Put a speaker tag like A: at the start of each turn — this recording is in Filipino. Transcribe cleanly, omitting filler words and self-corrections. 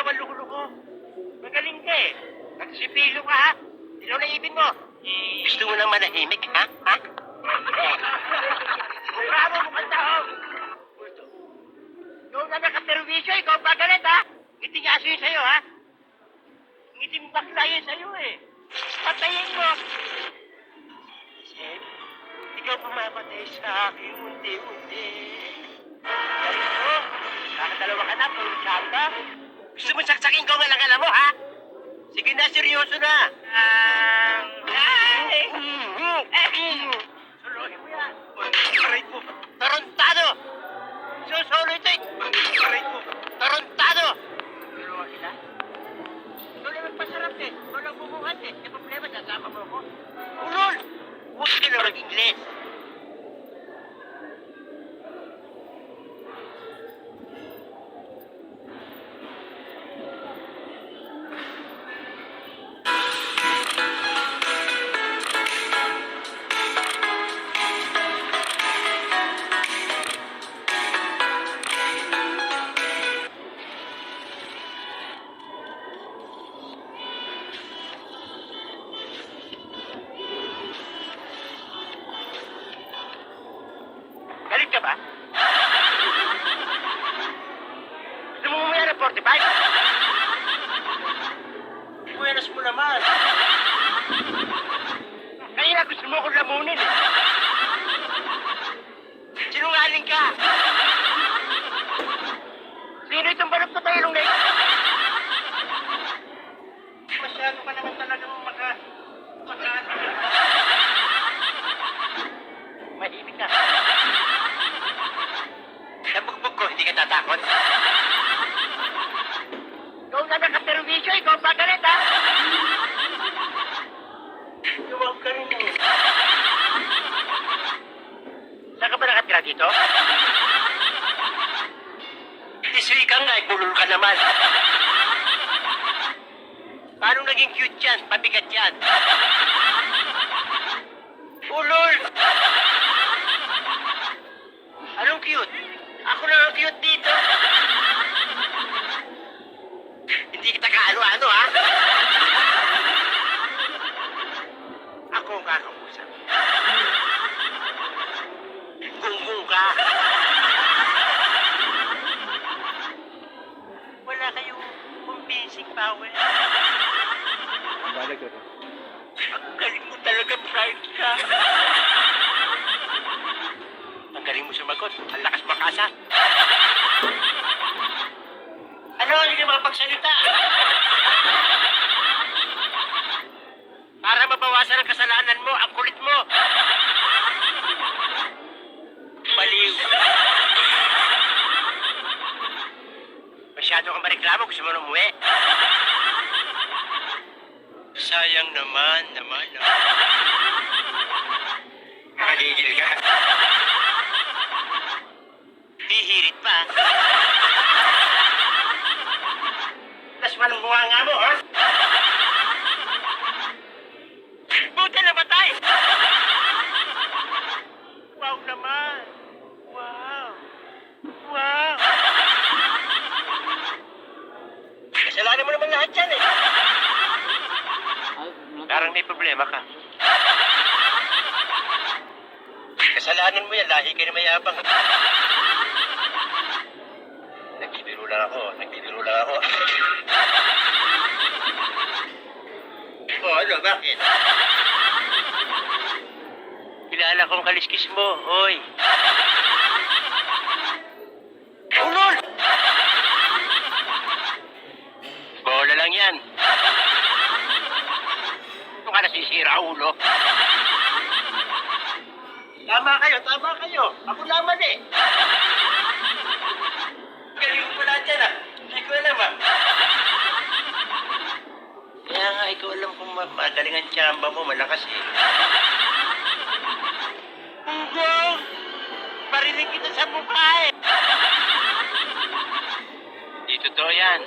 A: Maluluko. Magaling ka eh. Nagsipilo ka ha. Ilaw na ibin mo. Gusto mo lang manahimik ha? Ha? Bravo mo kanta ho. Yung na nakaterwisyo, ikaw pagalit ha. Ngiti nga aso yun sa'yo ha. Ngiti mo bakla yun sa'yo eh. Patayin mo. Seb, ikaw pumamatay sa akin unti-unti. Galing mo. Nakadalawa ka na, tulad ka. Gusto mo saksakin ko nga lang alam mo, ha? Sige na, seryoso na. Suluhin mo yan. Aray ko. Tarantado. Susolo ito eh. Aray ko. Tarantado. Suluhin na. Suluhin magpasarap eh. Walang bumuhat eh. May problema, sasama mo ako. Ulol! Huwag ka na mag-Ingles. Galit ka ba? Gusto mo umaya ng 45? Buenas mo naman. Kanina gusto mo akong lamunin eh. Sinungaling ka. Sino itong balot sa tayo nung na masyado ka naman talagang mahimik ka. Nabugbog ko, hindi ka tatakot. Ikaw na nakaterwisyo, ikaw pagalit ha. Tuwag ka rin eh. Saan ka ba nakatira dito? Iswi ka nga, bulol ka naman. Paano naging cute yan? Pabigat yan. Ulol! Anong cute? Ako lang ang cute dito. Hindi kita kaano-ano, ha? Ako ang kakausap. Gunggong ka. Wala kayong convincing power.
B: Balag ko.
A: Ang galing mo talaga, pride ka. Ang galing mo sumagot. Ang lakas makasa. Ano? Hindi ka makapagsalita. Para mabawasan ang kasalanan mo, ang kulit mo. Baliw. Masyado kang mareklamo. Gusto mo na umuwi? Sayang naman. Nakagigil ka. Hihirit pa. Tas walang bunga nga mo, ha? Buti na batay! Wow naman! Wow! Kasalanan mo naman lahat yan, eh. Parang may problema ka. Kasalanan mo yan, lahi ka na mayabang. Nagbibiro lang ako. Oh, ano, bakit? Kilala kong kaliskis mo, hoy. Ulol! Bola lang yan. Ito ka nasisira, ulo. Tama kayo. Ako naman eh. Galing mo pala dyan ah. Hindi ko alam ah. Kaya nga, ikaw alam kung magaling ang tsamba mo, malakas eh. Ugong! Marinig kita sa mukha eh. Di totoo yan.